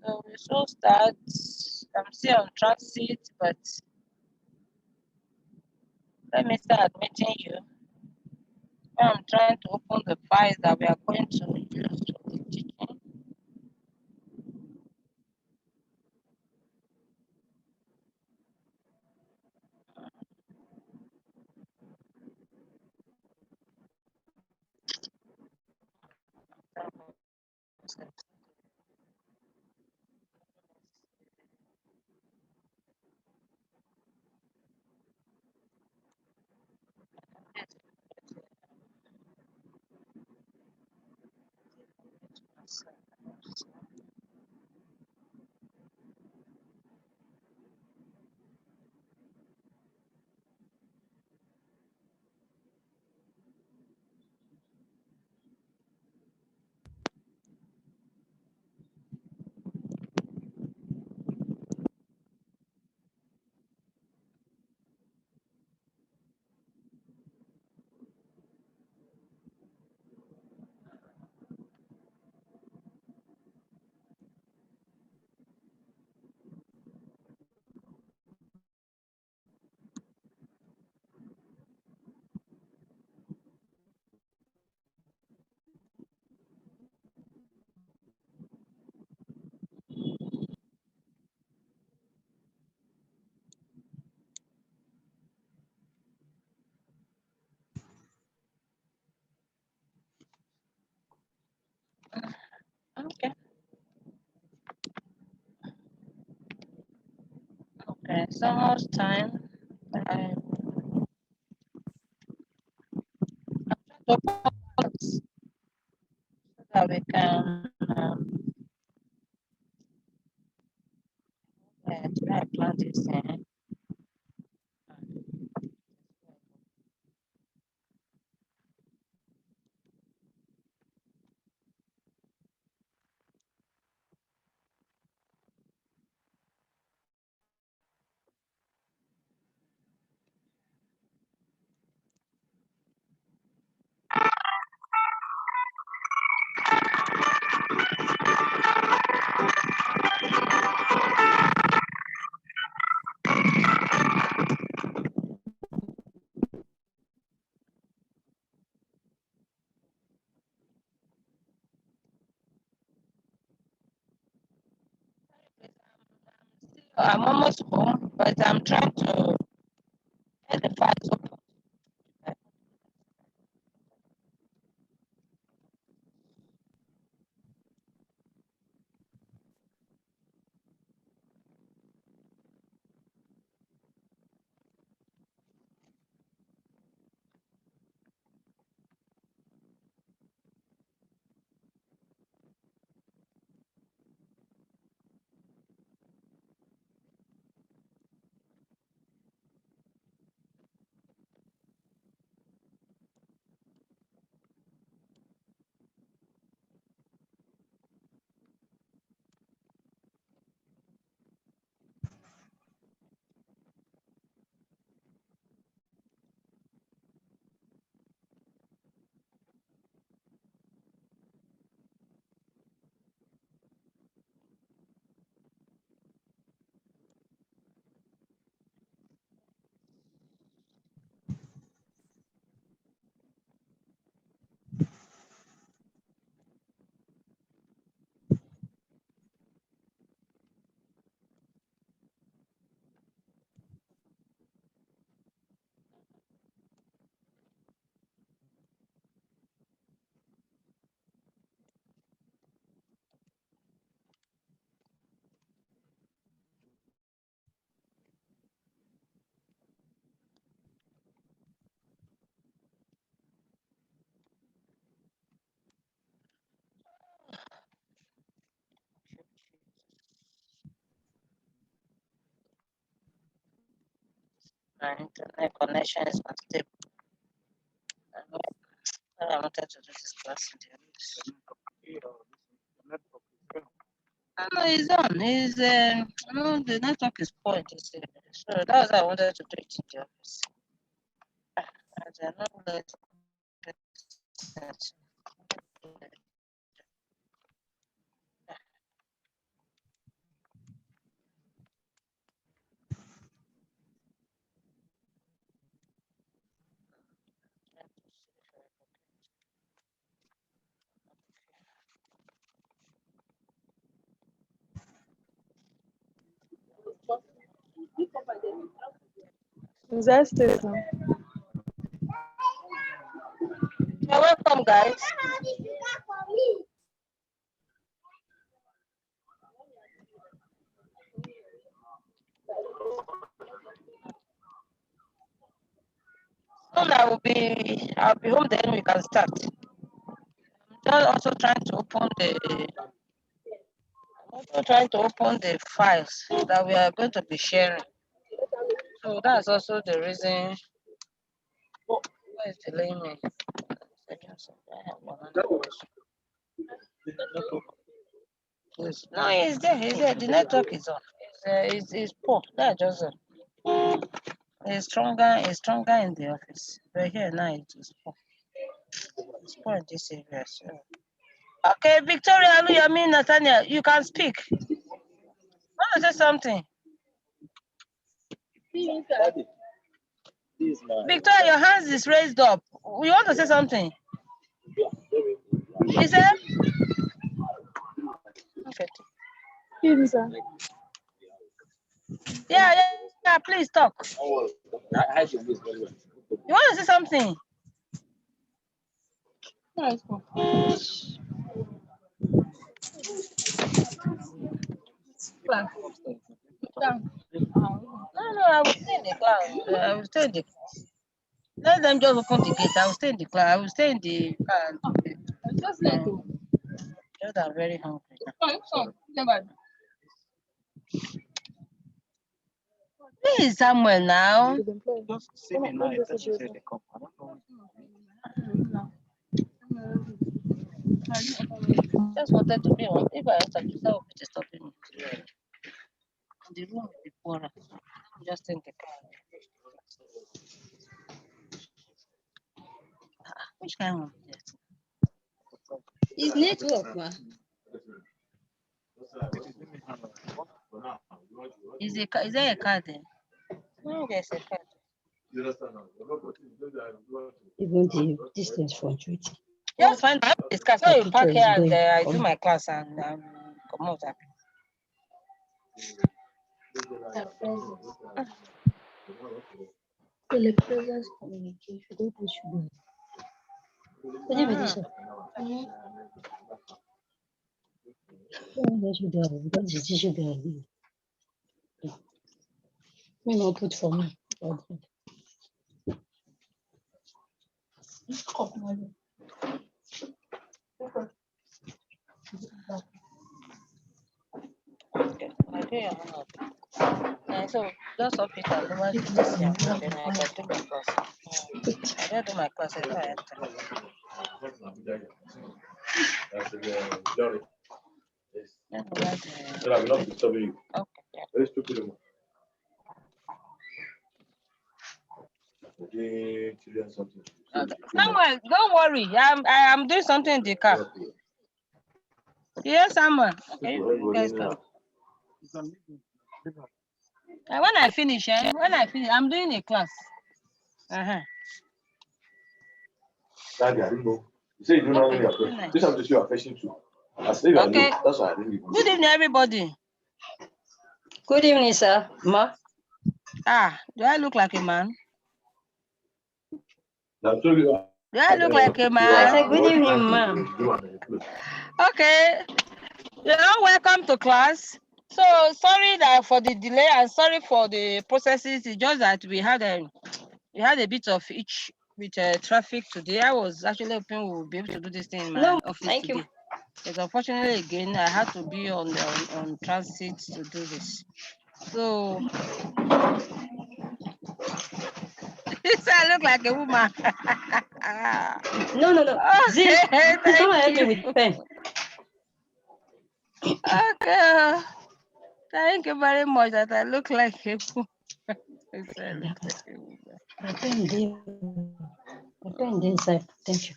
So we should start. I'm still on transit, but let me start admitting you. I'm trying to open the files that we are going to use for the teaching. Okay. Okay. So much time. I open so that we can try plan this. I'm almost home, but I'm trying to get the files open. My internet connection is not stable. I wanted to do this class in the no, it's on. It's no, the network is poor. So that's why I wanted to do it in the office. I don't know. Disaster. You're welcome, guys. Soon I'll be home, then we can start. I'm also trying to open the files that we are going to be sharing. So that's also the reason why it's delaying me. No, it's there. It's there. The network is on. It's poor. That's just it's stronger. It's stronger in the office, but here now it is poor. It's poor in this area. So. Okay, Victoria, Luyami, Nathaniel, you can speak. Want to say something? Victoria, your hands is raised up. You want to say something? He said? Okay. Yeah, please talk. You want to say something? No, I will stay in the class. I will stay in the class. Let them just open the gate. I will stay in the class. I will stay in the car. Just I'm very hungry. Where is Samuel now? Just see me now. That she said they come. I don't know. Just wanted to be on. If I enter, that would be stopping me. The room will be poorer. Just in the car. Which kind of is network, ma? Is there a card there? No, there's a card. Even the distance from Twitter. Just find this car. So you park here and I do my class and come out. Telepresence communication. What we should do? What do you say? What should do? Because it should be. Me no put for me. Okay, I do your hand. So just off it and over to this here. Then I can do my class. I don't do my class if I enter. I will not disturb you. Okay, yeah. Very stupid. Samuel, don't worry. I am doing something in the car. Yes, Samuel. Okay, you guys go. When I finish, I'm doing a class. Daddy, I didn't know. You say you do not know your question. This is your affection too. I say you Okay. are that's why I didn't even. Good evening, everybody. Good evening, sir. Ma. Do I look like a man? I'm sorry. Do I look like a man? I said good evening, ma'am. Okay. You're all welcome to class. So sorry that for the delay and sorry for the processes. It's just that we had a bit of itch with traffic today. I was actually hoping we would be able to do this thing in my office thank today. you. But unfortunately, again, I had to be on transit to do this. So I look like a woman. No. Okay, Someone help thank me you. with pen. Okay. Thank you very much that I look like a woman. My pen inside. Thank you.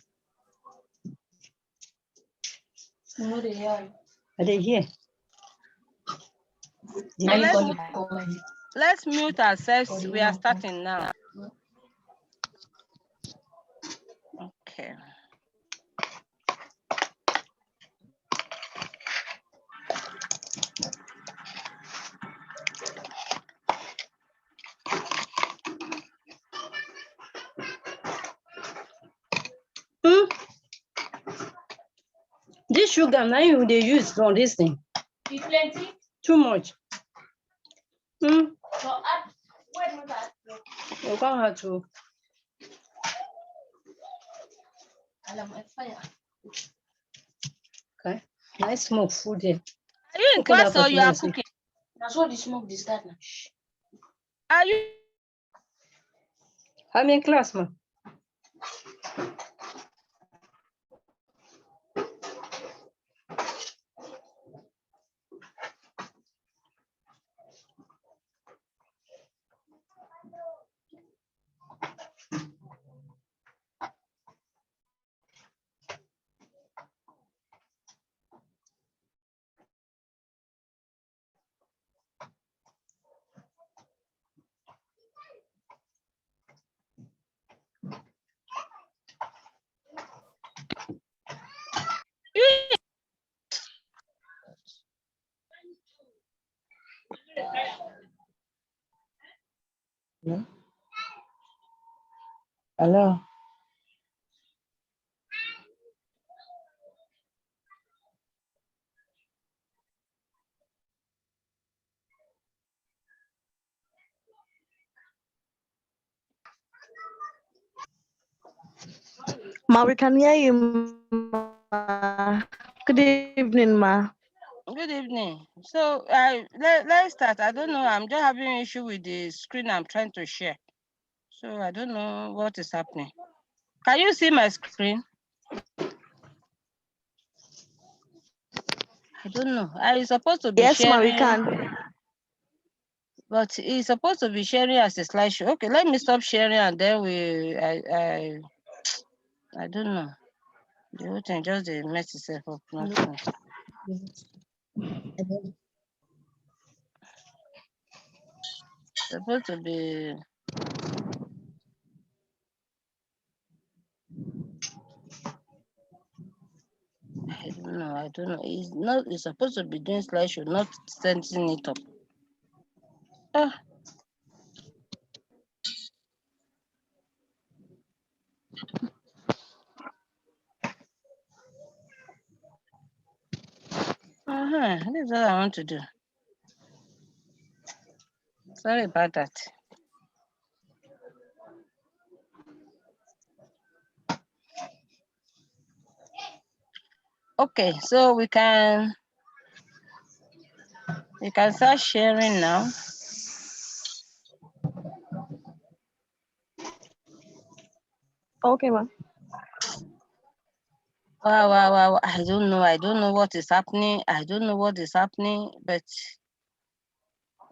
Are they here? Let's mute ourselves. We are starting now. Okay. This sugar now you they use on this thing. It's plenty. Too much. So add. Where was that? You can't have to. Okay. Nice smoke food here. Are you in class or you are cooking? That's what the smoke they start now. Are you? I'm in class, ma. Hello? Hello? Ma, we can hear you, ma. Good evening, ma. Good evening. So let's start. I don't know. I'm just having an issue with the screen I'm trying to share. So I don't know what is happening. Can you see my screen? I don't know. I'm supposed to be Yes, ma, sharing. we can. But it's supposed to be sharing as a slideshow. Okay, let me stop sharing and then I don't know. The whole thing just mess itself up. Nothing. Supposed to be. I don't know. I don't know. It's not. It's supposed to be doing slideshow, not sending it up. Ah. This is what I want to do. Sorry about that. Okay, so we can start sharing now. Okay, ma. Wow. I don't know. I don't know what is happening. I don't know what is happening, but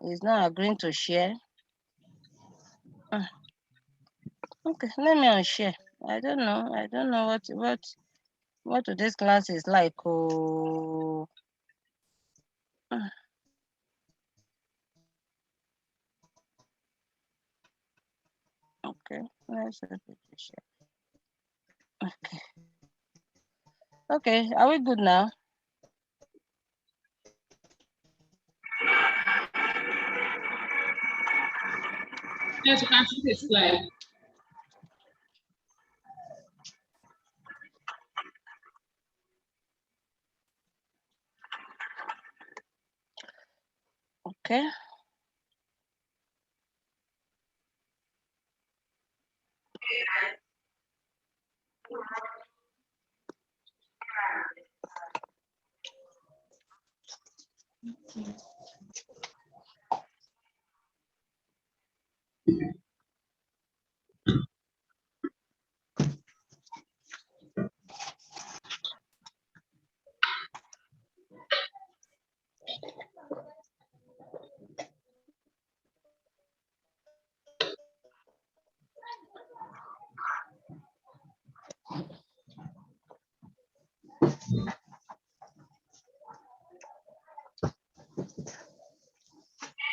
it's not agreeing to share. Okay, let me unshare. I don't know. I don't know what today's class is like. Oh. Okay, let's share. Okay. Okay, are we good now? Yes, you can see the slide. Okay.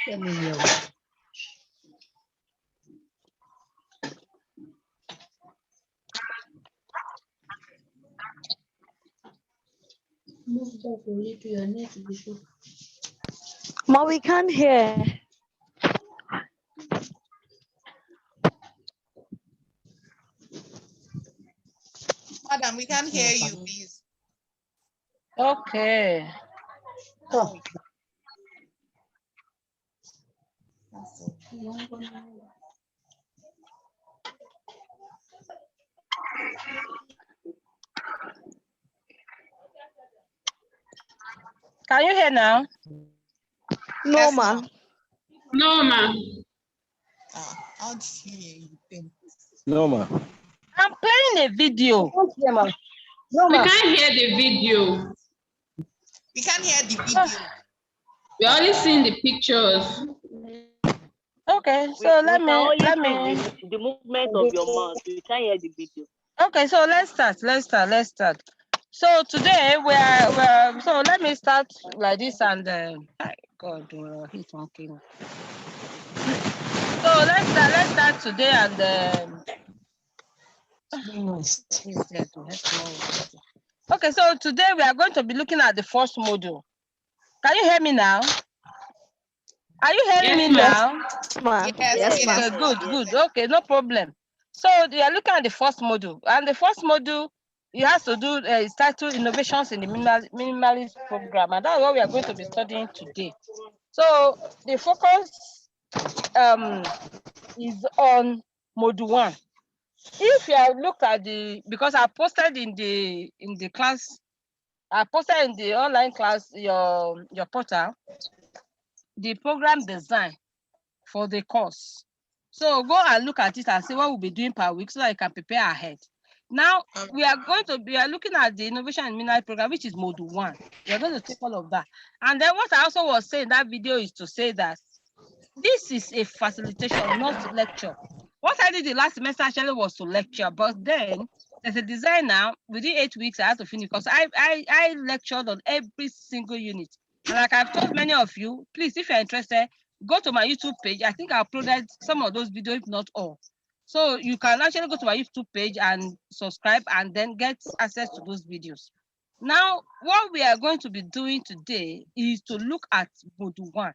Let me know. Move that only to your neck. Ma, we can't hear. Madam, we can't hear you, please. Okay. Oh. Can you hear now? No, Yes, ma. ma'am. No, ma. How did you think? No, ma. I'm playing a video. No, We ma. can't hear the video. We can't hear the video. We're only seeing the pictures. Okay, We so can only let see me. the movement of your mouth. We can't hear the video. Okay, so let's start. So today we're so let me start like this and God, he's talking. So let's start today and he's there to help me. Okay, so today we are going to be looking at the first module. Can you hear me now? Are you hearing me now? Yes, ma. Yes, ma'am. Okay, good. Okay, no problem. So you are looking at the first module, and the first module you have to do is titled Innovations in the Minimalist Program, and that's what we are going to be studying today. So the focus is on module 1. If you have looked at because I posted in the class, I posted in the online class your portal, the program design for the course. So go and look at it and see what we'll be doing per week so that you can prepare ahead. Now we are looking at the Innovation and Mineral Program, which is module 1. We are going to take all of that. And then what I also was saying in that video is to say that this is a facilitation, not lecture. What I did the last semester actually was to lecture, but then as a designer, within 8 weeks, I had to finish because I lectured on every single unit. And like I've told many of you, please, if you're interested, go to my YouTube page. I think I uploaded some of those videos, if not all. So you can actually go to my YouTube page and subscribe and then get access to those videos. Now, what we are going to be doing today is to look at module 1.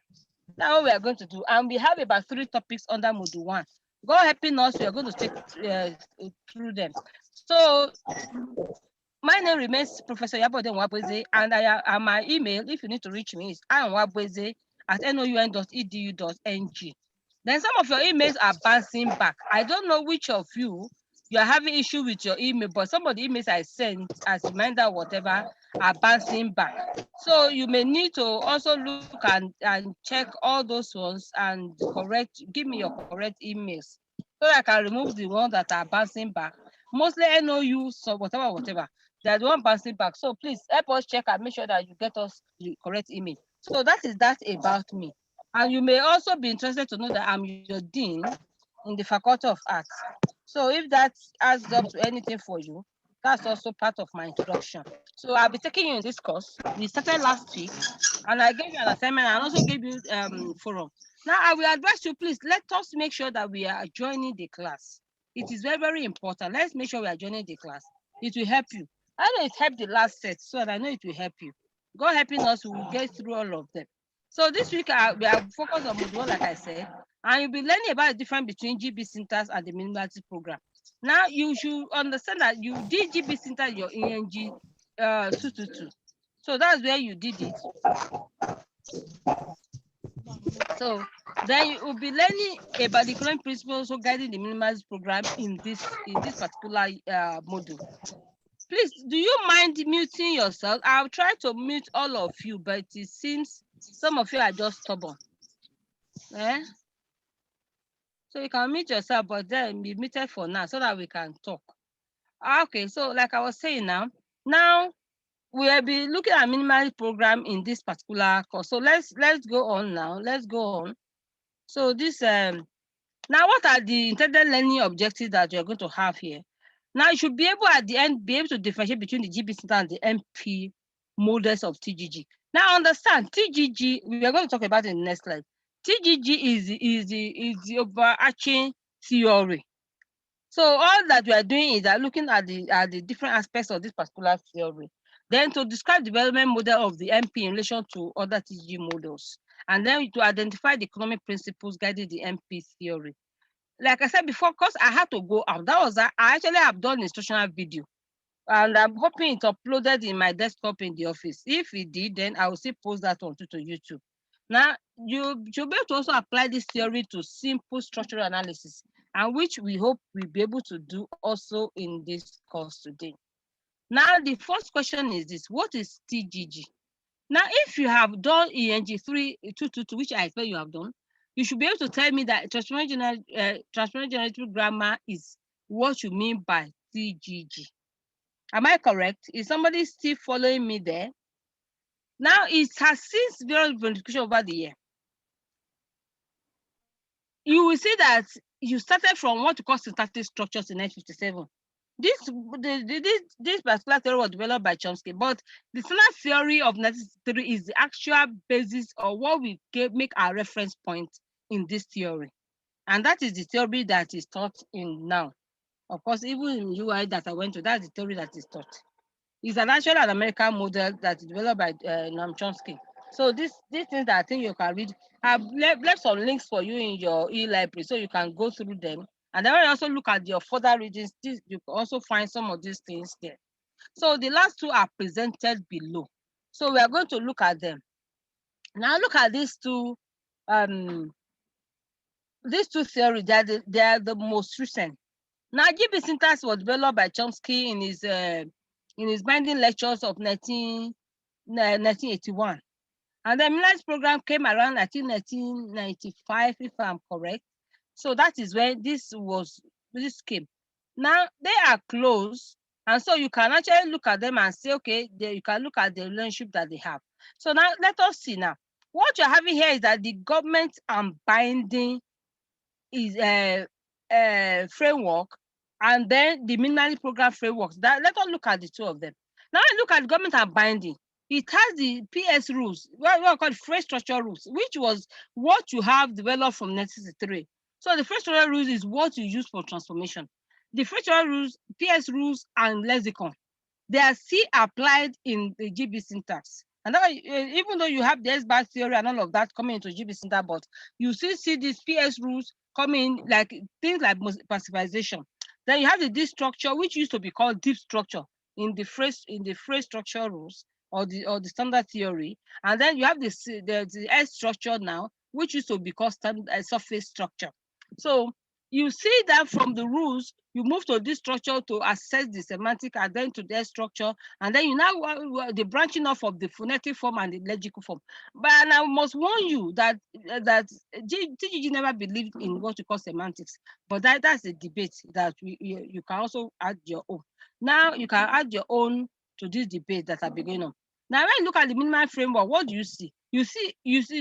That's what we are going to do. And we have about 3 topics under module 1. God helping us, we are going to take through them. So my name remains Professor Yabode Nwabweze, and my email, if you need to reach me, is anwabweze@non.edu.ng. Then some of your emails are bouncing back. I don't know which of you are having issue with your email, but some of the emails I sent as reminder, whatever, are bouncing back. So you may need to also look and check all those ones and give me your correct emails so that I can remove the ones that are bouncing back. Mostly NOU, so whatever. They're the one bouncing back. So please help us check and make sure that you get us the correct email. So that is that about me. And you may also be interested to know that I'm your dean in the Faculty of Arts. So if that adds up to anything for you, that's also part of my introduction. So I'll be taking you in this course. We started last week, and I gave you an assignment and also gave you forum. Now I will advise you, please let us make sure that we are joining the class. It is very, very important. Let's make sure we are joining the class. It will help you. I know it helped the last set, so I know it will help you. God helping us, we will get through all of them. So this week we are focused on module 1, like I said, and you'll be learning about the difference between GB syntax and the minimalist program. Now you should understand that you did GB syntax your ENG421. So that's where you did it. So then you will be learning about the current principles of guiding the minimalist program in this particular module. Please, do you mind muting yourself? I'll try to mute all of you, but it seems some of you are just stubborn. So you can mute yourself, but then be muted for now so that we can talk. Okay, so like I was saying now we'll be looking at minimalist program in this particular course. So let's go on now. Let's go on. So this now what are the intended learning objectives that you're going to have here? Now you should be able at the end be able to differentiate between the GB syntax and the MP models of TGG. Now understand TGG, we are going to talk about it in the next slide. TGG is the overarching theory. So all that we are doing is that looking at the different aspects of this particular theory. Then to describe the development model of the MP in relation to other TGG models. And then to identify the economic principles guiding the MP theory. Like I said before, because I had to go out. That was I actually have done instructional video. And I'm hoping it uploaded in my desktop in the office. If it did, then I will still post that onto YouTube. Now, you should be able to also apply this theory to simple structural analysis, and which we hope we'll be able to do also in this course today. Now, the first question is this: what is TGG? Now, if you have done ENG421, which I expect you have done, you should be able to tell me that transformational generative grammar is what you mean by TGG. Am I correct? Is somebody still following me there? Now, it has since various verification over the year. You will see that you started from what you call syntactic structures in 1957. This particular theory was developed by Chomsky, but the standard theory of 1963 is the actual basis of what we make our reference point in this theory. And that is the theory that is taught in now. Of course, even in UI that I went to, that's the theory that is taught. It's actually an American model that is developed by Noam Chomsky. So these things that I think you can read, I've left some links for you in your e-library so you can go through them. And then when you also look at your further readings, you can also find some of these things there. So the last two are presented below. So we are going to look at them. Now look at these two theories. They are the most recent. Now GB syntax was developed by Chomsky in his binding lectures of 1981. And the Miller's program came around, I think, 1995, if I'm correct. So that is when this came. Now they are close, and so you can actually look at them and say, okay, you can look at the relationship that they have. So now let us see now. What you're having here is that the government and binding is framework, and then the minimally program frameworks. Let us look at the two of them. Now look at government and binding. It has the PS rules, what we call phrase structure rules, which was what you have developed from 1963. So the phrase structure rules is what you use for transformation. The phrase structure rules, PS rules, and lexicon, they are still applied in the GB syntax. And that, even though you have the S-bar theory and all of that coming into GB syntax, but you still see these PS rules coming, like things like passivization. Then you have the D structure, which used to be called deep structure in the phrase structure rules or the standard theory. And then you have the S structure now, which used to be called surface structure. So you see that from the rules, you move to this structure to assess the semantic, and then to their structure, and then you now the branching off of the phonetic form and the lexical form. But I must warn you that TGG never believed in what you call semantics, but that's a debate that you can also add your own. Now you can add your own to this debate that are beginning on. Now when you look at the minimal framework, what do you see? You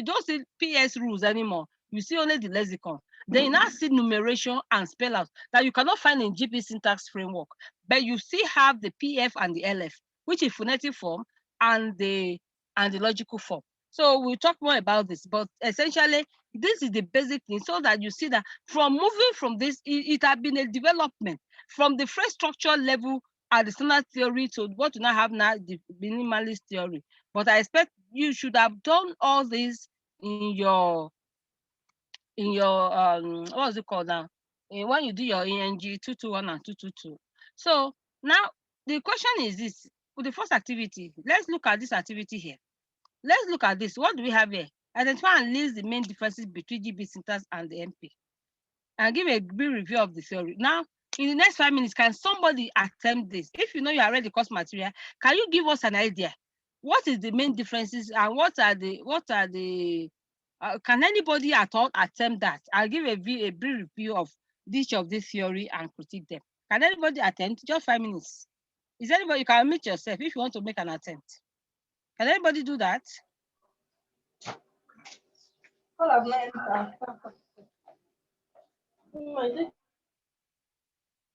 don't see PS rules anymore. You see only the lexicon. Then you now see numeration and spell out that you cannot find in GB syntax framework, but you still have the PF and the LF, which is phonetic form and the logical form. So we'll talk more about this, but essentially this is the basic thing, so that you see that from moving from this, it has been a development from the phrase structure level at the standard theory to what you now have now, the minimalist theory. But I expect you should have done all this in your what's it called now? When you do your ENG421 and 222. So now the question is this: with the first activity, let's look at this activity here. Let's look at this. What do we have here? Identify and list the main differences between GB syntax and the MP, and give a brief review of the theory. Now, in the next 5 minutes, can somebody attempt this? If you know you are ready course material, can you give us an idea? What is the main differences, and what are the can anybody at all attempt that? I'll give a brief review of each of this theory and critique them. Can anybody attempt? Just 5 minutes. Is anybody? You can meet yourself if you want to make an attempt. Can anybody do that?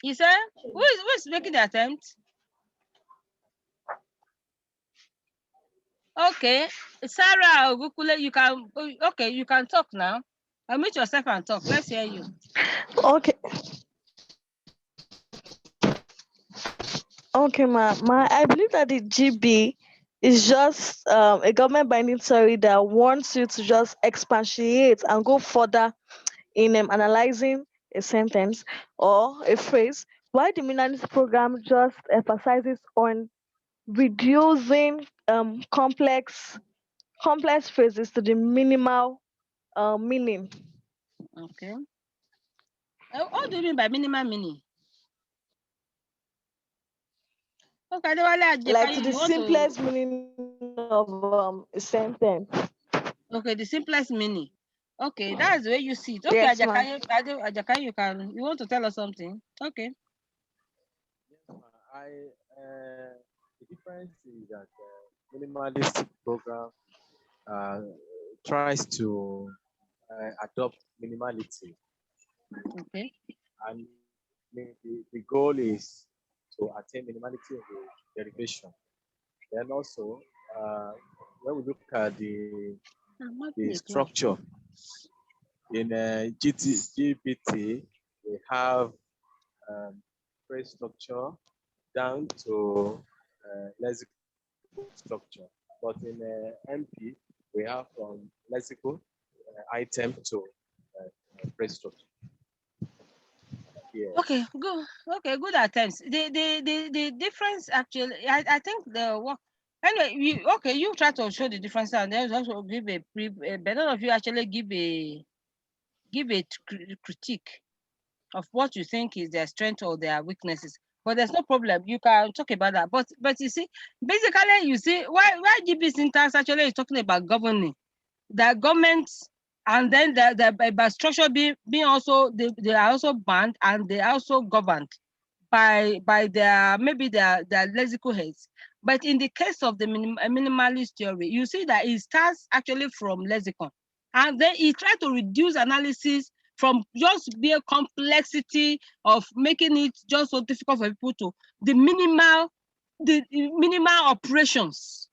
You said who is making the attempt? Okay, Sarah Ogukule, you can talk now. Unmute yourself and talk. Let's hear you. Okay. Okay, I believe that the GB is just a government binding theory that wants you to just expatiate and go further in analyzing a sentence or a phrase, why the minimalist program just emphasizes on reducing complex phrases to the minimal meaning. Okay. What do you mean by minimal meaning? Okay, Like to the simplest meaning of a sentence. Okay, the simplest meaning. Okay, that's the way you see it. Okay, Yes, ma'am. Ajakayo, you want to tell us something? Okay. The difference is that minimalist program tries to adopt minimality, Okay. and the goal is to attain minimality of the derivation. Then also, when we look at the structure in GPT, we have phrase structure down to lexical structure. But in MP, we have from lexical item to phrase structure. Yeah. Okay, good. Okay, good attempts. The difference actually, I think the work. Anyway, you try to show the difference, and then also give but none of you actually give a critique of what you think is their strength or their weaknesses. But there's no problem. You can talk about that. But you see, basically, you see why GB syntax actually is talking about governing the governments, and then the structure being also they are also banned, and they are also governed by their maybe their lexical heads. But in the case of the minimalist theory, you see that it starts actually from lexicon, and then it tries to reduce analysis from just mere complexity of making it just so difficult for people to the minimal operations.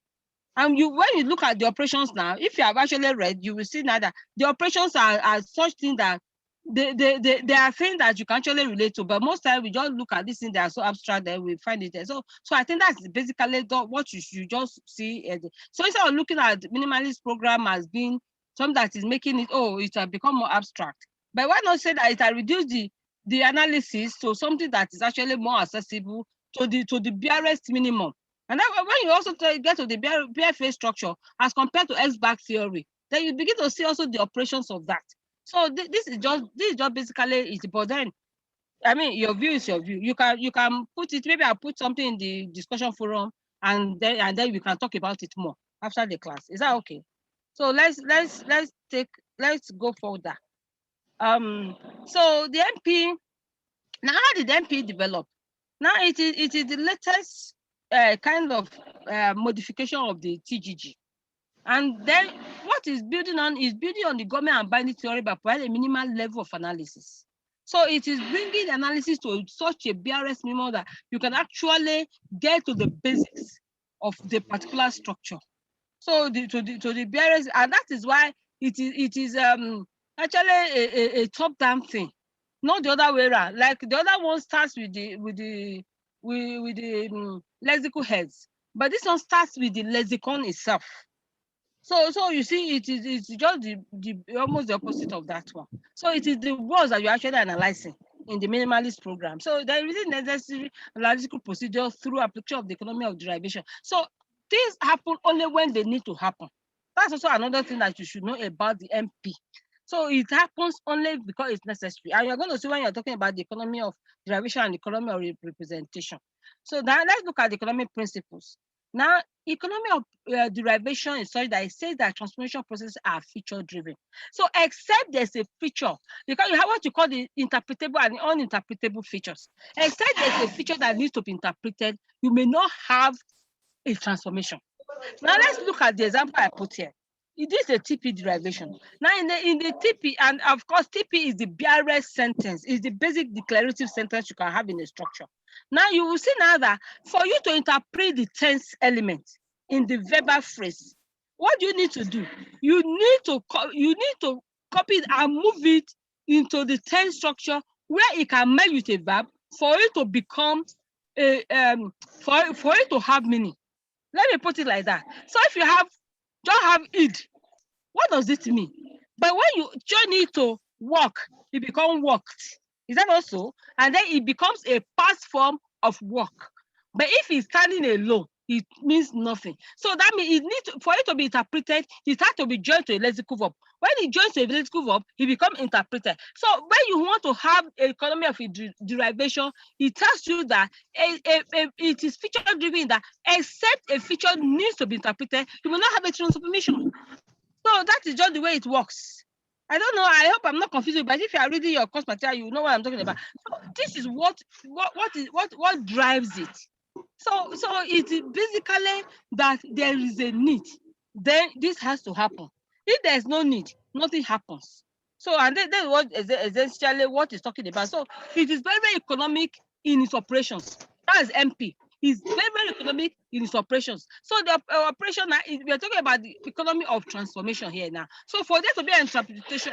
And when you look at the operations now, if you have actually read, you will see now that the operations are such things that they are things that you can actually relate to. But most times we just look at this thing, they are so abstract that we find it there. So I think that's basically what you should just see. So instead of looking at the minimalist program as being something that is making it, it has become more abstract. But why not say that it has reduced the analysis to something that is actually more accessible to the barest minimum. And then when you also get to the BFA structure as compared to X-back theory, then you begin to see also the operations of that. So this is just basically it. But then, I mean, your view is your view. You can put it. Maybe I'll put something in the discussion forum, and then we can talk about it more after the class. Is that okay? So let's go further. So the MP. Now, how did MP develop? Now it is the latest kind of modification of the TGG. And then what is building on the government and binding theory by providing a minimal level of analysis. So it is bringing the analysis to such a BRS minimum that you can actually get to the basics of the particular structure. So to the BRS, and that is why it is actually a top-down thing, not the other way around. Like the other one starts with the lexical heads, but this one starts with the lexicon itself. So you see, it's just the almost the opposite of that one. So it is the words that you're actually analyzing in the minimalist program. So there is necessary analytical procedure through application of the economy of derivation. So things happen only when they need to happen. That's also another thing that you should know about the MP. So it happens only because it's necessary. And you're going to see when you're talking about the economy of derivation and economy of representation. So now let's look at the economic principles. Now, economy of derivation is such that it says that transformation processes are feature-driven. So except there's a feature, because you have what you call the interpretable and the uninterpretable features. Except there's a feature that needs to be interpreted, you may not have a transformation. Now let's look at the example I put here. It is a TP derivation. Now in the TP, and of course TP is the barest sentence, is the basic declarative sentence you can have in a structure. Now you will see now that for you to interpret the tense element in the verbal phrase, what do you need to do? You need to copy it and move it into the tense structure where it can merge with a verb for it to become a for it to have meaning. Let me put it like that. So if you don't have id, what does it mean? But when you join it to work, it becomes worked. Is that also? And then it becomes a past form of work. But if he's standing alone, it means nothing. So that means it needs for it to be interpreted, it has to be joined to a lexical verb. When it joins to a lexical verb, it becomes interpreted. So when you want to have an economy of derivation, it tells you that it is feature driven, that except a feature needs to be interpreted, you will not have a transformation. So that is just the way it works. I don't know. I hope I'm not confusing, but if you are reading your course material, you know what I'm talking about. So this is what drives it. So it's basically that there is a need, then this has to happen. If there's no need, nothing happens. So and then what essentially what is talking about. So it is very, very economic in its operations. That's MP. It's very, very economic in its operations. So the operation now, we are talking about the economy of transformation here now. So for there to be an interpretation,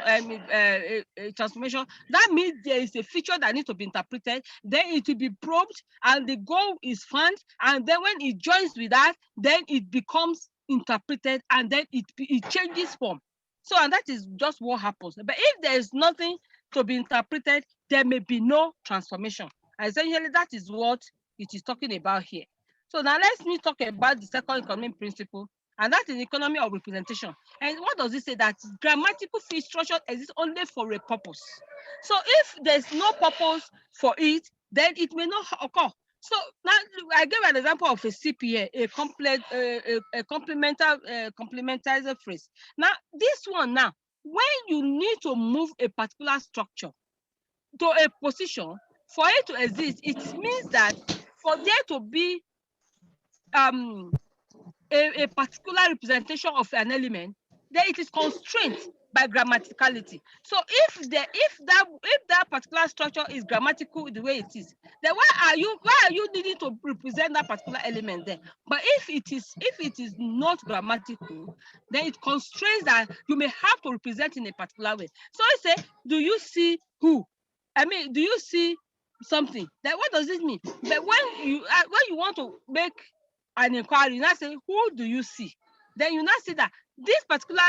transformation, that means there is a feature that needs to be interpreted. Then it will be probed, and the goal is found. And then when it joins with that, then it becomes interpreted, and then it changes form. So and that is just what happens. But if there is nothing to be interpreted, there may be no transformation. Essentially, that is what it is talking about here. So now let's me talk about the second economic principle, and that is the economy of representation. And what does it say? That grammatical fee structure exists only for a purpose. So if there's no purpose for it, then it may not occur. So now I gave an example of a CPA, a complementary phrase. Now this one now, when you need to move a particular structure to a position, for it to exist, it means that for there to be a particular representation of an element, then it is constrained by grammaticality. So if that particular structure is grammatical the way it is, then why are you needing to represent that particular element there? But if it is not grammatical, then it constrains that you may have to represent in a particular way. So I say, do you see who? I mean, do you see something? Then what does it mean? But when you want to make an inquiry, you now say, who do you see? Then you now see that this particular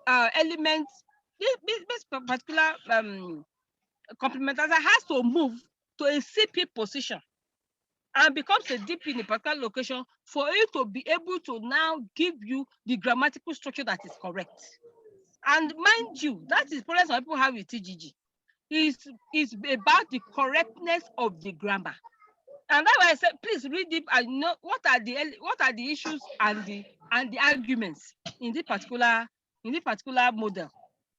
element, this particular complementizer has to move to a CP position and becomes a DP in a particular location for it to be able to now give you the grammatical structure that is correct. And mind you, that is problem some people have with TGG. Is about the correctness of the grammar. And that's why I said, please read it and know what are the issues and the arguments in this particular model.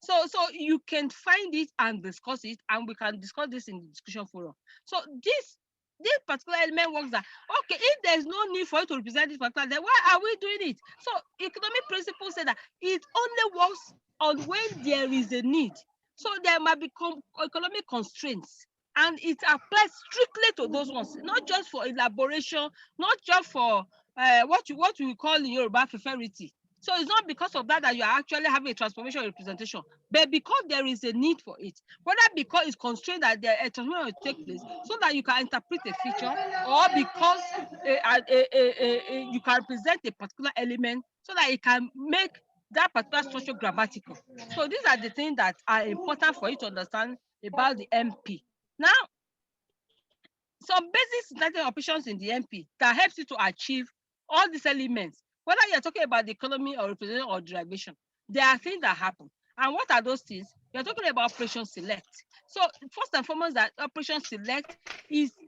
So you can find it and discuss it, and we can discuss this in the discussion forum. So this particular element works that, okay, if there's no need for you to represent this particular, then why are we doing it? So economic principles say that it only works on when there is a need. So there might be economic constraints, and it applies strictly to those ones, not just for elaboration, not just for what we call in Yoruba preferity. So it's not because of that you are actually having a transformation representation, but because there is a need for it, whether because it's constrained that a transformation will take place so that you can interpret a feature, or because you can represent a particular element so that it can make that particular structure grammatical. So these are the things that are important for you to understand about the MP. Now, some basic syntactic operations in the MP that helps you to achieve all these elements, whether you're talking about the economy or representation or derivation, there are things that happen. And what are those things? You're talking about operation select. So first and foremost, that operation select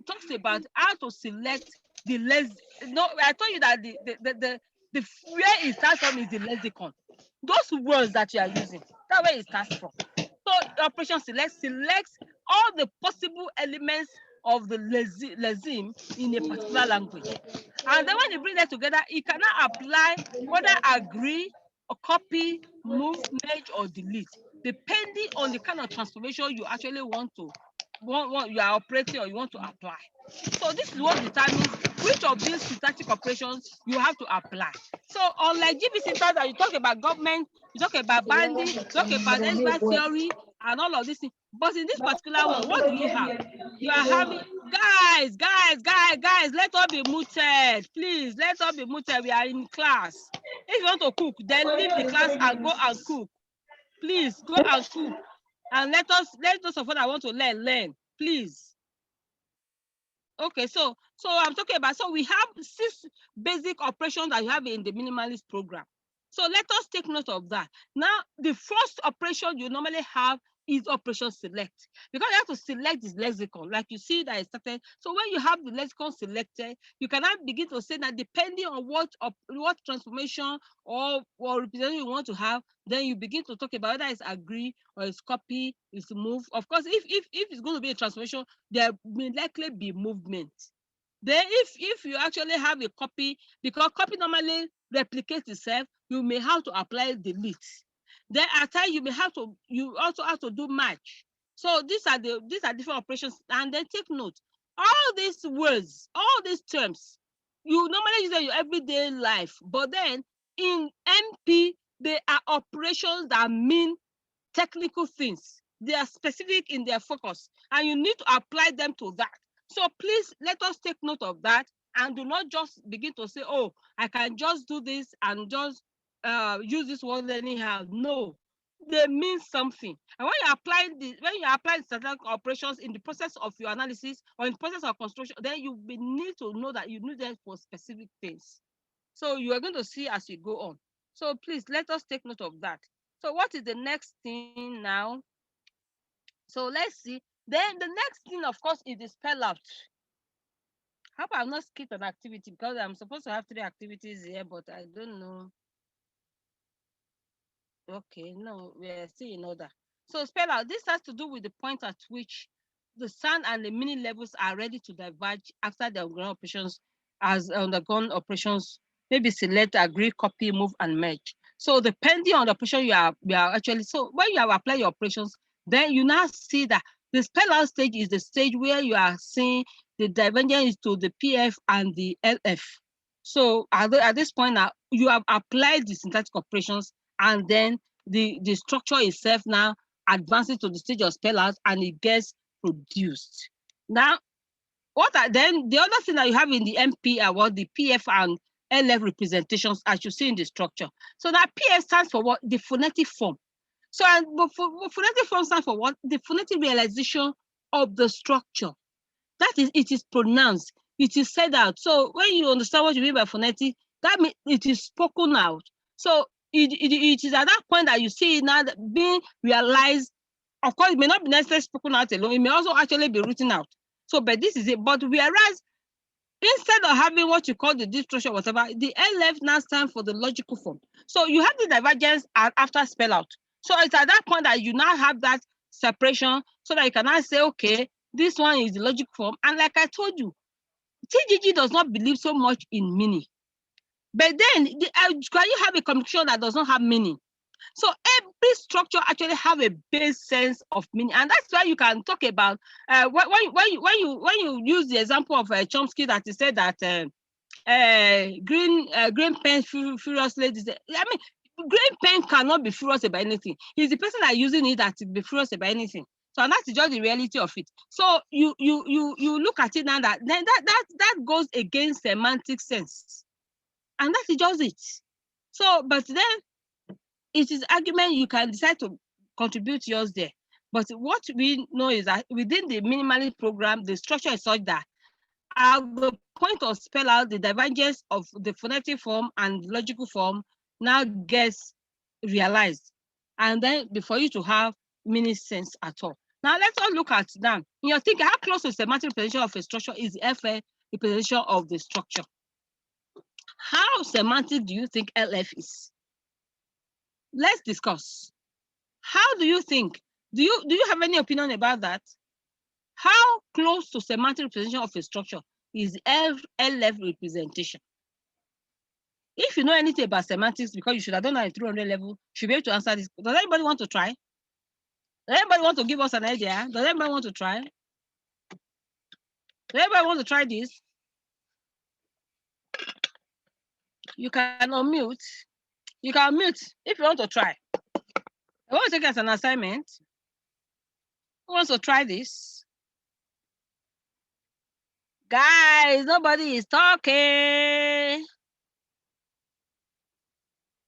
talks about how to select the less. No, I told you that the where it starts from is the lexicon. Those words that you are using, that's where it starts from. So operation select selects all the possible elements of the lexeme in a particular language. And then when you bring that together, it cannot apply whether agree or copy, move, merge, or delete, depending on the kind of transformation you actually you are operating or you want to apply. So this is what determines which of these syntactic operations you have to apply. So unlike GB syntax that you talk about government, you talk about binding, you talk about expert theory and all of these things. But in this particular one, what do you have? You are having guys, let us be muted. Please, let us be muted. We are in class. If you want to cook, then leave the class and go and cook. Please go and cook. And let those of us that want to learn. please. Okay, so I'm talking about, so we have 6 basic operations that you have in the minimalist program. So let us take note of that. Now, the first operation you normally have is operation select, because you have to select this lexicon, like you see that it started. So when you have the lexicon selected, you can now begin to say that depending on what transformation or representation you want to have, then you begin to talk about whether it's agree or it's copy, it's move. Of course, if it's going to be a transformation, there will likely be movement. Then if you actually have a copy, because copy normally replicates itself, you may have to apply delete. Then at times you also have to do match. So these are different operations. And then take note, all these words, all these terms, you normally use in your everyday life, but then in MP, they are operations that mean technical things. They are specific in their focus, and you need to apply them to that. So please let us take note of that, and do not just begin to say, oh, I can just do this and just use this word anyhow. No, they mean something. And when you apply certain operations in the process of your analysis or in the process of construction, then you need to know that you need them for specific things. So you are going to see as we go on. So please let us take note of that. So what is the next thing now? So let's see. Then the next thing, of course, is the spell out. How about I've not skipped an activity, because I'm supposed to have 3 activities here, but I don't know. Okay, no, we're still in order. So spell out. This has to do with the point at which the sun and the mini levels are ready to diverge after the undergone operations, maybe select, agree, copy, move, and merge. So depending on the operation you are actually, so when you have applied your operations, then you now see that the spell out stage is the stage where you are seeing the divergence to the PF and the LF. So at this point now, you have applied the syntactic operations, and then the structure itself now advances to the stage of spell out, and it gets produced. Now, then the other thing that you have in the MP are what the PF and LF representations, as you see in the structure. So that PF stands for what? The phonetic form. So phonetic form stands for what? The phonetic realization of the structure. That is, it is pronounced, it is said out. So when you understand what you mean by phonetic, that means it is spoken out. So it is at that point that you see it now being realized. Of course, it may not be necessarily spoken out alone, it may also actually be written out. So, but this is it. But whereas instead of having what you call the deep structure, whatever, the LF now stands for the logical form. So you have the divergence after spell out. So it's at that point that you now have that separation, so that you can now say, okay, this one is the logical form. And like I told you, TGG does not believe so much in meaning. But then, can you have a communication that does not have meaning? So every structure actually have a base sense of meaning, and that's why you can talk about when you use the example of Chomsky, that he said that green pen furiously. I mean, green pen cannot be furious about anything. He's the person that using it that be furious about anything. So and that's just the reality of it. So you look at it now, that then that goes against semantic sense, and that is just it. So, but then it is argument, you can decide to contribute yours there. But what we know is that within the minimalist program, the structure is such that at the point of spell out, the divergence of the phonetic form and logical form now gets realized. And then before you to have meaning sense at all. Now let's all look at now. In your thinking, how close to semantic representation of a structure is the FA representation of the structure? How semantic do you think LF is? Let's discuss. How do you think? Do you have any opinion about that? How close to semantic representation of a structure is LF representation? If you know anything about semantics, because you should have done that at 300 level, you should be able to answer this. Does anybody want to try? Does anybody want to give us an idea? Does anybody want to try? Does anybody want to try this? You can unmute. You can unmute if you want to try. I want to take it as an assignment. Who wants to try this? Guys, nobody is talking.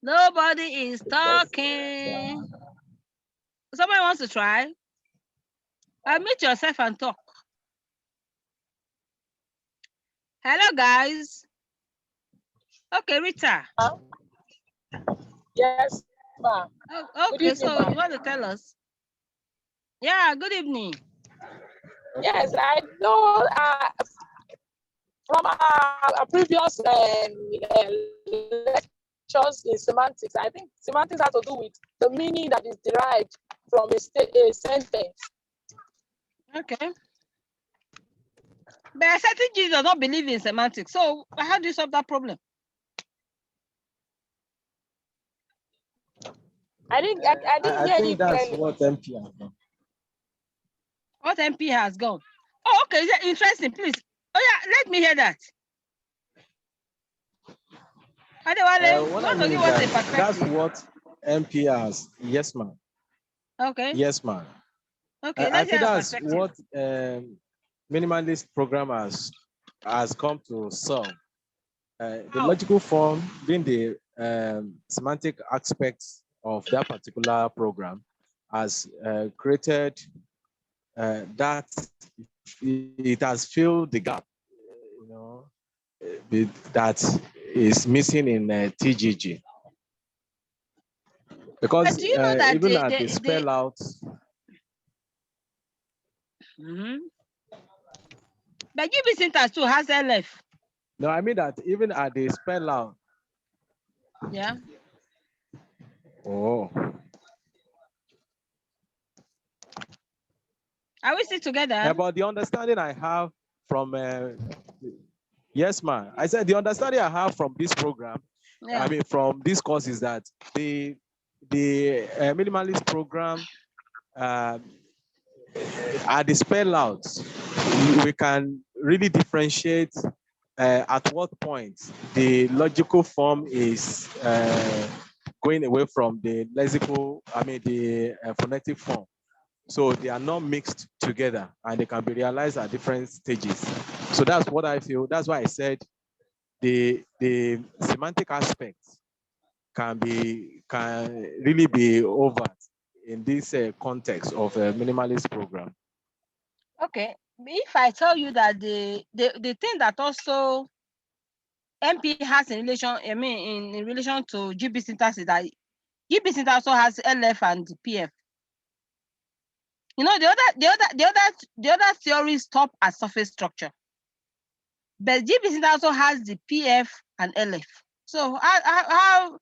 Nobody is talking. Somebody wants to try? Unmute yourself and talk. Hello, guys. Okay, Rita. Yes, ma'am. Oh, okay, so you want to tell us? Yeah, good evening. Yes, I know from our previous lectures in semantics, I think semantics has to do with the meaning that is derived from a sentence. Okay. But certain Jews do not believe in semantics. So how do you solve that problem? I didn't hear you think that's clearly. what MP has done. What MP has gone? Oh, okay. Yeah, interesting. Please. Oh, yeah. Let me hear that. What I mean is that that's what MP has. Yes, ma'am. Okay. Yes, ma'am. Okay. I think that's what minimalist program has come to solve. The logical form being the semantic aspects of that particular program has created that it has filled the gap, that is missing in TGG. Because do you know that even at the spell out. But GB syntax too has LF. No, I mean that even at the spell out. Yeah. Oh. Are we still together? About the understanding I have from, yes, ma'am. I said the understanding I have from this program, I mean, from this course is that the minimalist program, at the spell out, we can really differentiate at what point the logical form is going away from the lexical, I mean, the phonetic form. So they are not mixed together and they can be realized at different stages. So that's what I feel. That's why I said the semantic aspects can really be over in this context of a minimalist program. Okay. If I tell you that the thing that also MP has in relation, I mean, in relation to GB syntax is that GB syntax also has LF and PF. You know, the other theories stop at surface structure, but GB syntax also has the PF and LF. So how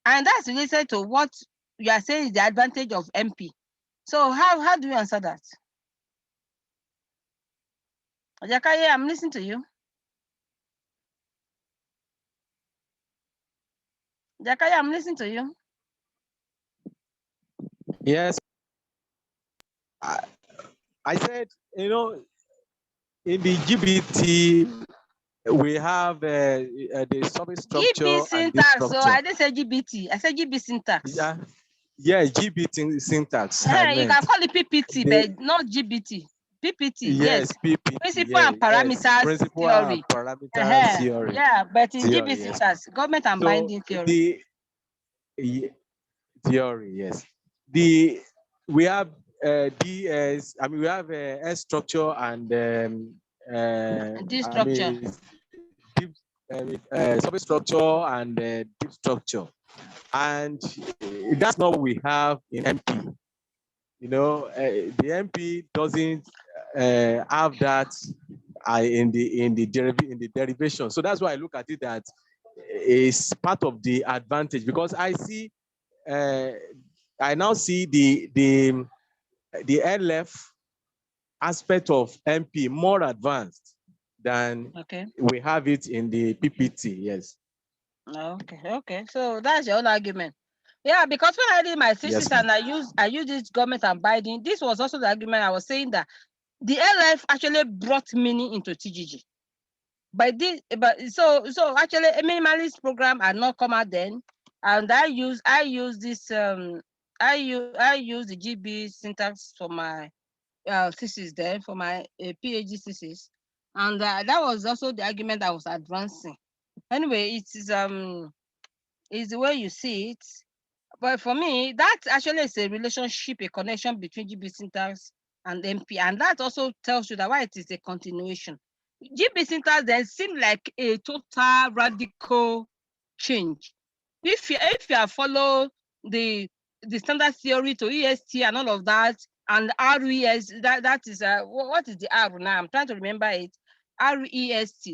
and that's related to what you are saying is the advantage of MP. So how do you answer that? Jakaye, I'm listening to you. Jakaye, I'm listening to you. Yes. I said, you know, in the GBT, we have the surface structure GB and this syntax. structure. So I didn't say GBT. I said GB syntax. Yeah, GBT syntax. You can call it PPT, but not GBT. PPT. Yes. PPT. Principal and parameters Principal theory. and parameters theory. Yeah, but in theory, GB syntax, government and binding theory. Theory, yes. We have DS. I mean, we have S structure and D structure. Deep, surface structure and deep structure, and that's not what we have in MP. You know, the MP doesn't have that in the derivation. So that's why I look at it that is part of the advantage, because I see. I now see the LF aspect of MP more advanced than we have it in the PPT. Yes. Okay. So that's your own argument. Yeah, because when I did my thesis and I used this government and binding, this was also the argument I was saying that the LF actually brought meaning into TGG. So actually a minimalist program had not come out then, and I use this I use the GB syntax for my thesis then, for my PhD thesis, and that was also the argument I was advancing. Anyway, it is the way you see it, but for me that actually is a relationship, a connection between GB syntax and MP, and that also tells you that why it is a continuation. GB syntax then seem like a total radical change. If you have followed the standard theory to EST and all of that, and RES, that is what is the R now? I'm trying to remember it. REST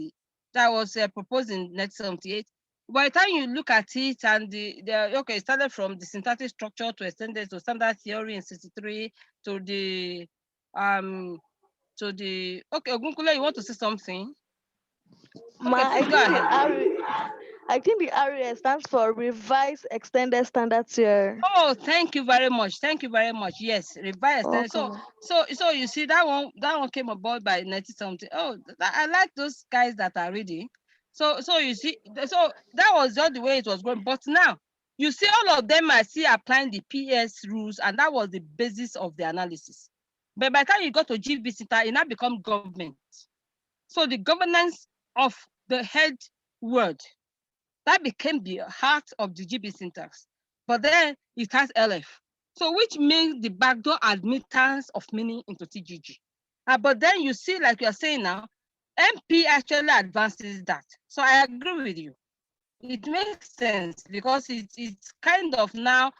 that was proposed in 1978. By the time you look at it, and it started from the syntactic structure to extended to standard theory in 63 to the okay, Ogunkule, you want to say something? I think the RES stands for Revised Extended Standard Theory. Oh, thank you very much. Thank you very much. Yes, revised. Okay. So you see that one came about by 1970. Oh, I like those guys that are reading. So you see, so that was just the way it was going. But now you see all of them are still applying the PS rules, and that was the basis of the analysis. But by the time you go to GB syntax, it now become government. So the governance of the head word, that became the heart of the GB syntax. But then it has LF. So which makes the backdoor admittance of meaning into TGG. But then you see, like you're saying now, MP actually advances that. So I agree with you. It makes sense because it's kind of now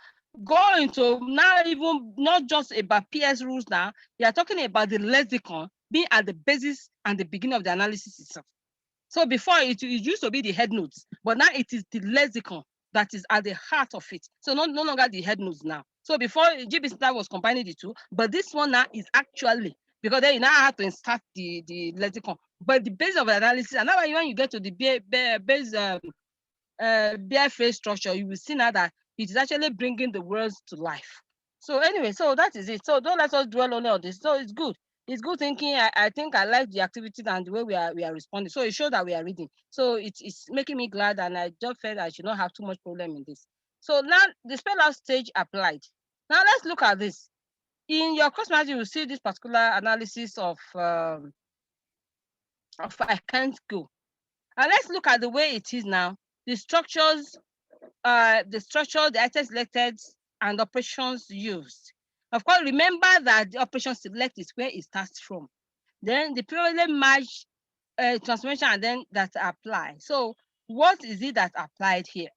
going to now even not just about PS rules now, you are talking about the lexicon being at the basis and the beginning of the analysis itself. So before it used to be the head notes, but now it is the lexicon that is at the heart of it. So no longer the head notes now. So before GB syntax was combining the two, but this one now is actually, because then you now have to insert the lexicon. But the base of the analysis, and now when you get to the base bare phrase structure, you will see now that it is actually bringing the words to life. So anyway, so that is it. So don't let us dwell only on this. So it's good. It's good thinking. I think I like the activity and the way we are responding. So it shows that we are reading. So it's making me glad, and I just felt I should not have too much problem in this. So now the spell out stage applied. Now let's look at this. In your course manual, you will see this particular analysis of I can't go. And let's look at the way it is now. The structures, the items selected, and operations used. Of course, remember that the operation select is where it starts from. Then the periodic merge transformation, and then that apply. So what is it that applied here?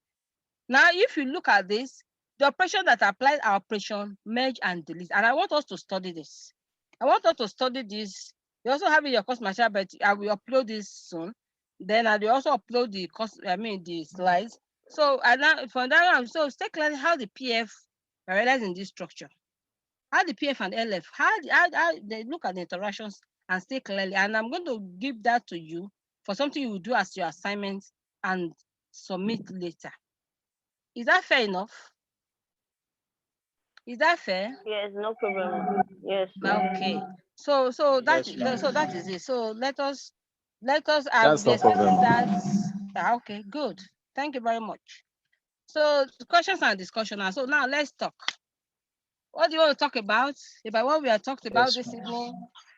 Now, if you look at this, the operation that applied are operation merge and delete. And I want us to study this. I want us to study this. You also have it in your course material, but I will upload this soon. Then I will also upload the slides. So from that one, so stay clear how the PF realize in this structure. How the PF and LF, how they look at the interactions and stay clearly. And I'm going to give that to you for something you will do as your assignment and submit later. Is that fair enough? Is that fair? Yes, no problem. Yes. Okay. So that is it. So let us be expecting that. Okay, good. Thank you very much. So the questions and discussion. So now let's talk. What do you want to talk about? About what we have talked about this evening?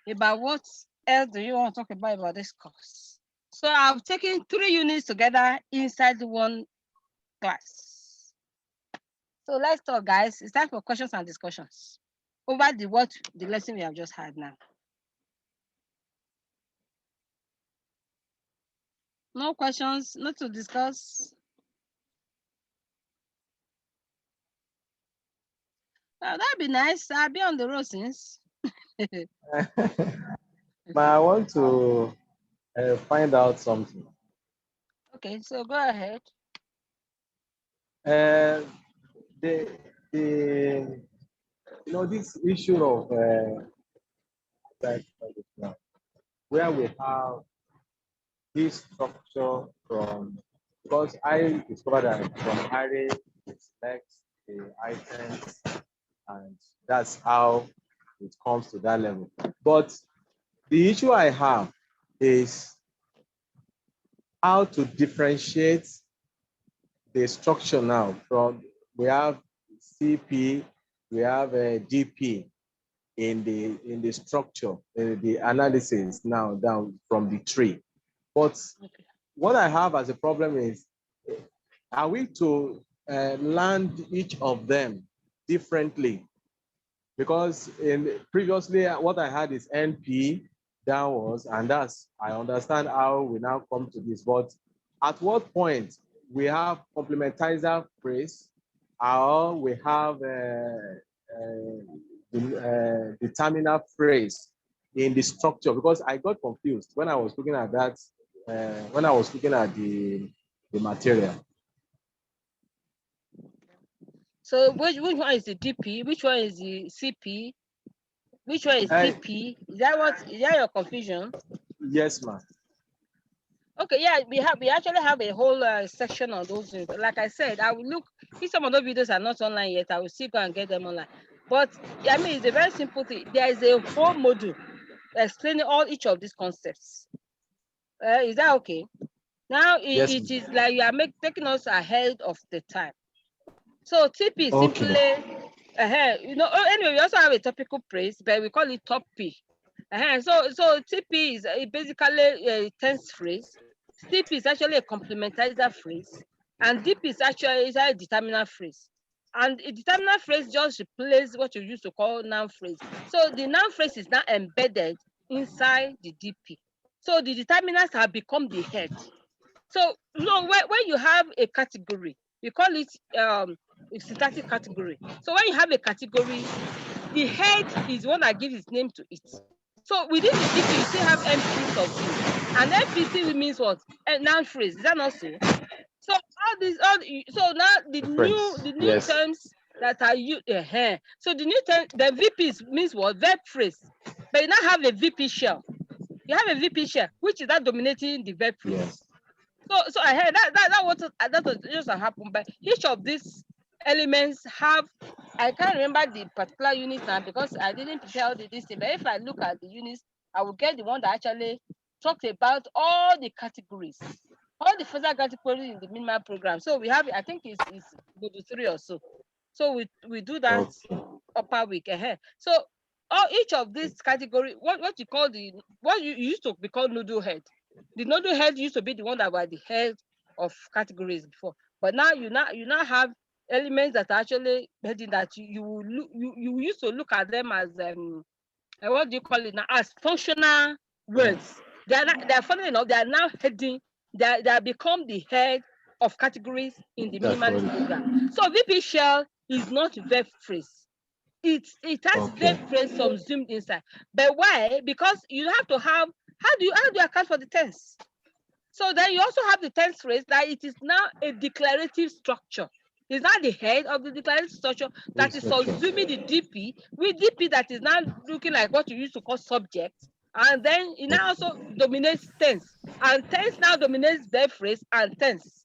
About what else do you want to talk about this course? So I've taken 3 units together inside one class. So let's talk, guys. It's time for questions and discussions over the lesson we have just had now. No questions, not to discuss. That'd be nice. I'll be on the road since. But I want to find out something. Okay, so go ahead. This issue of where we have this structure from, because I discovered that from array it selects the items, and that's how it comes to that level. But the issue I have is how to differentiate the structure now from, we have CP, we have a DP in the structure, the analysis now down from the tree. But what I have as a problem is, are we to land each of them differently? because previously what I had is NP downwards, and that's, I understand how we now come to this. But at what point we have complementizer phrase, or we have the terminal phrase in the structure? Because I got confused when I was looking at that, when I was looking at the material. So which one is the DP? Which one is the CP? Which one is CP? Is that your confusion? Yes, ma'am. Okay, yeah, we actually have a whole section on those things. Like I said, I will look. If some of those videos are not online yet, I will still go and get them online. But I mean, it's a very simple thing. There is a whole module explaining each of these concepts. Is that okay? Now Yes, it is like you are taking us ahead of the time. So TP simply, anyway, we also have a topical phrase, but we call it top P. So TP is basically a tense phrase. CP is actually a complementizer phrase, and DP is actually a determinant phrase. And a determinant phrase just replaces what you used to call noun phrase. So the noun phrase is now embedded inside the DP. So the determinants have become the head. So when you have a category, we call it a syntactic category. So when you have a category, the head is one that gives its name to it. So within the DP, you still have NP subsumed. And NP means what? A noun phrase. Is that not so? So so now the new terms that are used here. So the new term, the VP means what? Verb phrase. But you now have a VP shell. You have a VP shell, which is that dominating the verb phrase. Yes. So I heard that was just happened. But each of these elements have, I can't remember the particular unit now because I didn't prepare this thing. But if I look at the units, I will get the one that actually talks about all the categories, all the further categories in the minimal program. So we have, I think it's module 3 or so. So we do that upper week ahead. So each of these category, what you call what you used to be called noodle head. The nodal head used to be the one that were the head of categories before, but now you now have elements that are actually heading that you used to look at them as what do you call it now, as functional words. They're funny enough, they are now heading, they are become the head of categories in the minimalist program. So VP shell is not verb phrase. It has verb phrase subsumed inside. But why? Because you have to have, how do you account for the tense? So then you also have the tense phrase that it is now a declarative structure. It's not the head of the declarative structure that is subsuming the DP, with DP that is now looking like what you used to call subject. And then it now also dominates tense. And tense now dominates verb phrase and tense.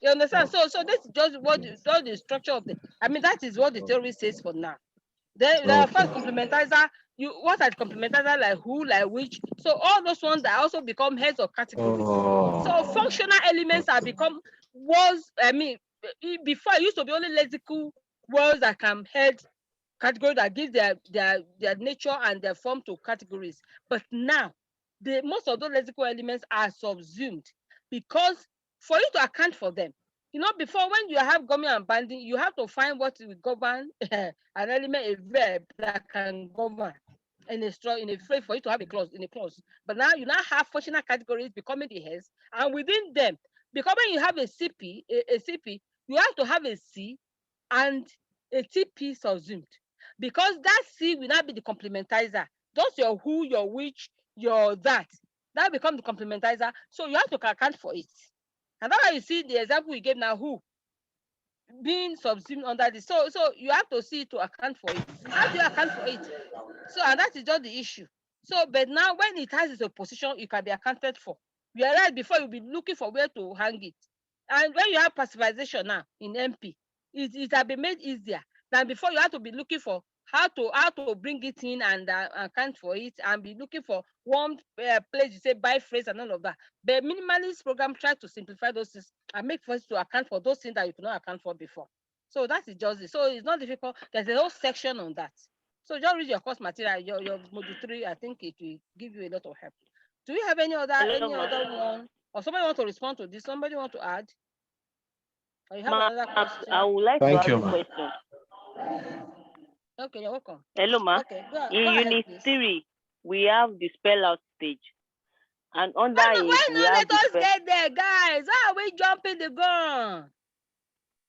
You understand? So this is just the structure of that is what the theory says for now. Then the first complementizer, what are complementizer, like who, like which? So all those ones that also become heads of categories. So functional elements have become words. Before it used to be only lexical words that can head category that give their nature and their form to categories. But now, most of those lexical elements are subsumed, because for you to account for them, before, when you have government and banding, you have to find what will govern an element, a verb that can govern in a phrase for you to have a clause in a clause. But now you have functional categories becoming the heads, and within them, because when you have a CP, you have to have a C and a TP subsumed, because that C will not be the complementizer. Just your who, your which, your that becomes the complementizer. So you have to account for it. And that's why you see the example we gave now, who being subsumed under this. So you have to see to account for it. How do you account for it? So, and that is just the issue. So, but now when it has its position, it can be accounted for. Whereas before, you'll be looking for where to hang it. And when you have passivization now in MP, it has been made easier than before. You have to be looking for how to bring it in and account for it, and be looking for one place you say by phrase and all of that. The minimalist program tries to simplify those things and make first to account for those things that you could not account for before. So that is just it. So it's not difficult. There's a whole section on that. So just read your course material, your module 3. I think it will give you a lot of help. Do you have any other one, or somebody want to respond to this? Somebody want to add? Or you have another question? I would like to ask a question. Okay, you're welcome. Hello, ma. Okay, go In ahead, Unit please. 3, we have the spell out stage. And under Why it, we not have let the us spell. get there, guys? Why are we jumping the gun?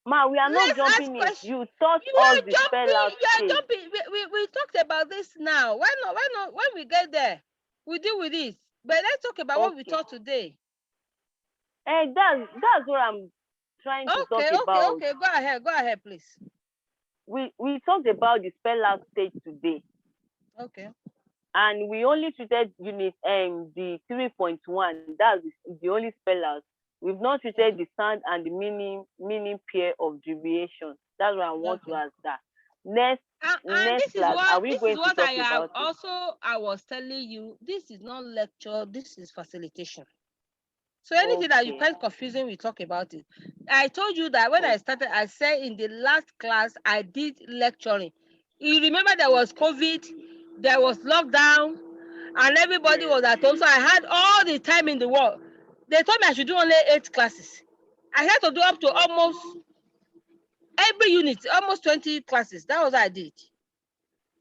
Ma, we are not Let's ask jumping it. questions. You taught You us are the spell out jumping. You are stage. jumping. We talked about this now. Why not? Why not? When we get there, we deal with this. But let's talk about what we taught today. That's what I'm trying to talk about. Okay. Go ahead, please. We talked about the spell out stage today. Okay. And we only treated unit the 3.1. That's the only spell out. We've not treated the sound and the meaning pair of deviation. That's what I want to ask that. Next class, are we going to talk about it? I was telling you, this is not lecture, this is facilitation. So anything that you find confusing, we talk about it. I told you that when I started, I said in the last class, I did lecturing. You remember there was COVID, there was lockdown, and everybody was at home. So I had all the time in the world. They told me I should do only 8 classes. I had to do up to almost every unit, almost 20 classes. That was what I did.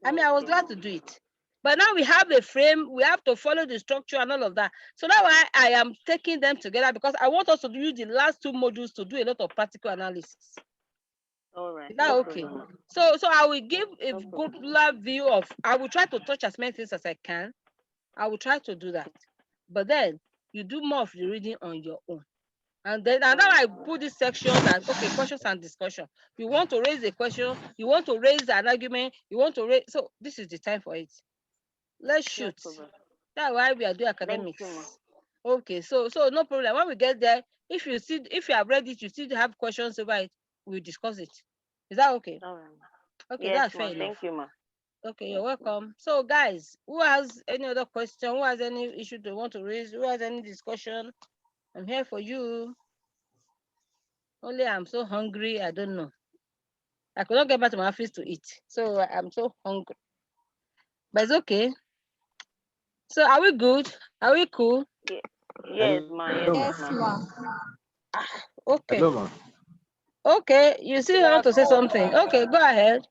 I mean, I was glad to do it. But now we have a frame, we have to follow the structure and all of that. So that's why I am taking them together, because I want us to use the last 2 modules to do a lot of practical analysis. All right. Is that okay? So I will give a good view of, I will try to touch as many things as I can. I will try to do that. But then you do more of the reading on your own. And then I put this section that, okay, questions and discussion. You want to raise a question, you want to raise an argument, you want to raise, so this is the time for it. Let's shoot. That's why we are doing academics. Okay, so no problem. When we get there, if you have read it, you still have questions about it, we'll discuss it. Is that okay? All right. Okay, yes, that's fair enough. Thank you, ma. Okay, you're welcome. So guys, who has any other question? Who has any issue they want to raise? Who has any discussion? I'm here for you. Only I'm so hungry, I don't know. I could not get back to my office to eat. So I'm so hungry. But it's okay. So are we good? Are we cool? Yes, ma. Yes, ma. Okay. Hello, ma. Okay, you still want to say something? Okay, go ahead.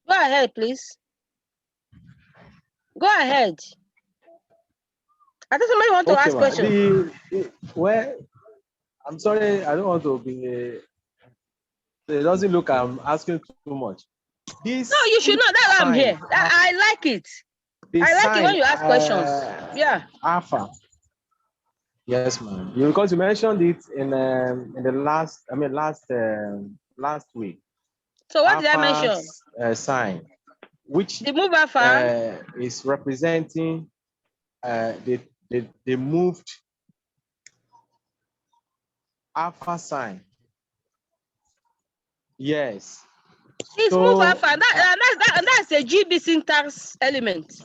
Go ahead, please. Go ahead. I think somebody want to ask questions. Well, I'm sorry, I don't want to be. It doesn't look I'm asking too much. No, you should not. That's why I'm here. I like it. I like it when you ask questions. Yeah. Alpha. Yes, ma'am. Because you mentioned it in the last week. So what did I mention? Sign, which the move alpha is representing the moved alpha sign. Yes. It's so, move alpha, and that's a GB syntax element.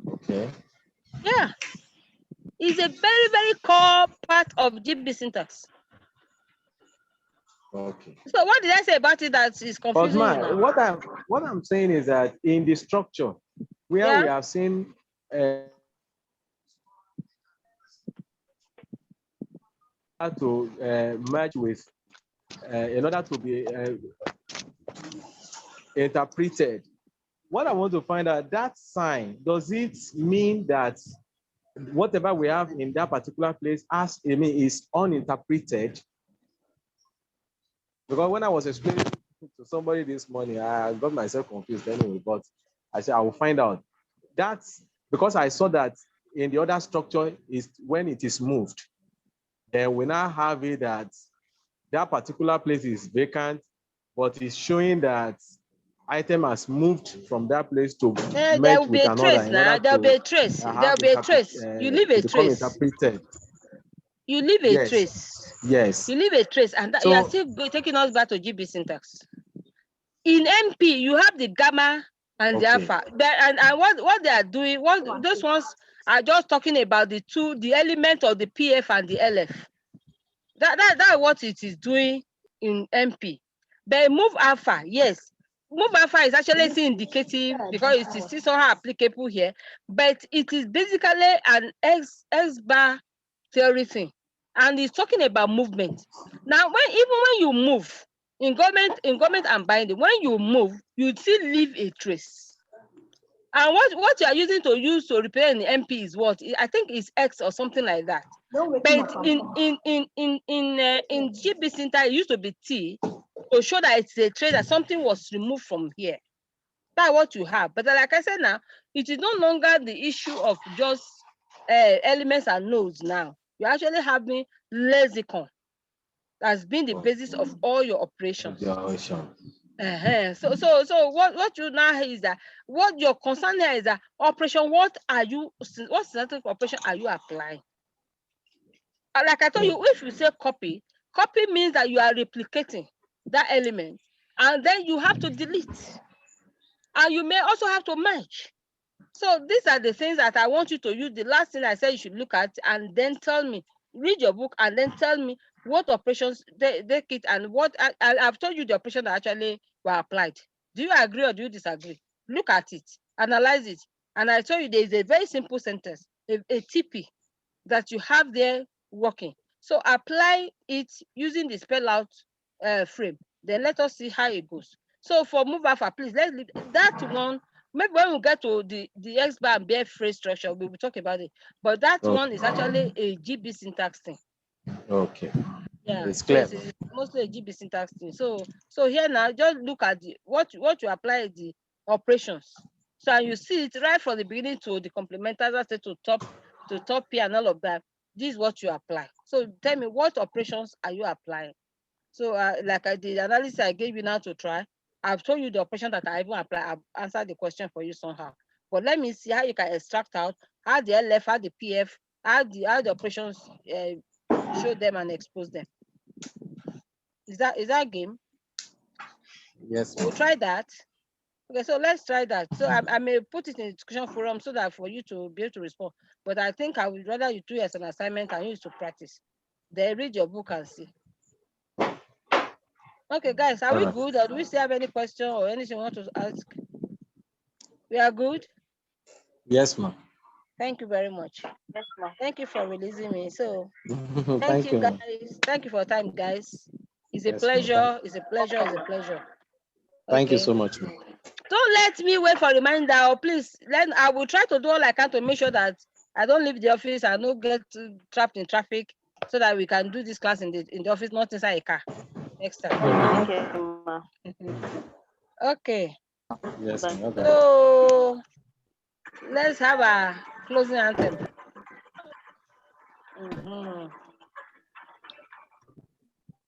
Okay. Yeah. It's a very, very core part of GB syntax. Okay. So what did I say about it that is confusing? But what I'm saying is that in the structure where we have seen to merge with in order to be interpreted. What I want to find out, that sign, does it mean that whatever we have in that particular place is uninterpreted? Because when I was explaining to somebody this morning, I got myself confused anyway, but I said I will find out. That's because I saw that in the other structure is when it is moved. Then we now have it that particular place is vacant, but it's showing that item has moved from that place to merge with another. There'll be a trace. There'll be a trace. You leave a trace. You leave a trace. Yes. You leave a trace, and you are still taking us back to GB syntax. In MP, you have the gamma and the alpha. And what they are doing, those ones are just talking about the element of the PF and the LF. That's what it is doing in MP. But move alpha, yes. Move alpha is actually still indicative because it is still somehow applicable here, but it is basically an X bar theory thing, and it's talking about movement. Now, even when you move, In government and binding, when you move, you still leave a trace. And what you are using to repair an MP is what? I think it's X or something like that. But in GB syntax, it used to be T to show that it's a trace that something was removed from here. That's what you have. But like I said now, it is no longer the issue of just elements and nodes now. You're actually having lexicon that's been the basis of all your operations. So what you now is that what your concern here is that operation, what synthetic operation are you applying? Like I told you, if you say copy means that you are replicating that element, and then you have to delete, and you may also have to merge. So these are the things that I want you to use. The last thing I said you should look at, and then tell me, read your book, and then tell me what operations they kit and what I've told you the operations that actually were applied. Do you agree or do you disagree? Look at it, analyze it, and I told you there is a very simple sentence, a TP that you have there working. So apply it using the spell out frame. Then let us see how it goes. So for move alpha, please let's leave that one. Maybe when we get to the X bar and bear phrase structure, we will talk about it. But that one is actually a GB syntax thing. Okay. Yeah, It's clear. it's mostly a GB syntax thing. So here now, just look at what you apply the operations. So you see it right from the beginning to the complementary to top P and all of that. This is what you apply. So tell me, what operations are you applying? So like I did analysis I gave you now to try. I've told you the operation that I even apply. I've answered the question for you somehow. But let me see how you can extract out how the LF, how the PF, how the operations show them and expose them. Is that game? Yes. We'll try that. Okay, so let's try that. So I may put it in the discussion forum so that for you to be able to respond. But I think I would rather you do it as an assignment and use to practice. Then read your book and see. Okay, guys, are we good? Or do we still have any question or anything you want to ask? We are good? Yes, ma'am. Thank you very much. Yes, ma'am. Thank you for releasing me. So Thank you, guys. Thank you for your time, guys. It's a Yes, pleasure. It's a pleasure. It's a pleasure. Thank you so much, ma'am. Don't let me wait for a reminder. Or please, then I will try to do all I can to make sure that I don't leave the office and don't get trapped in traffic, so that we can do this class in the office, not inside a car. Next time. Okay, ma'am. Okay. Yes, ma'am. So let's have a closing anthem.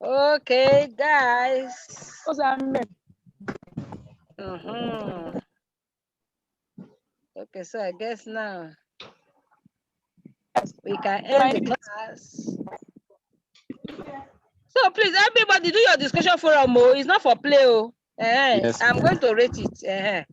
Okay, guys. Okay, so I guess now we can end the class. So please, everybody, do your discussion forum. It's not for play. Yes. I'm going to rate it.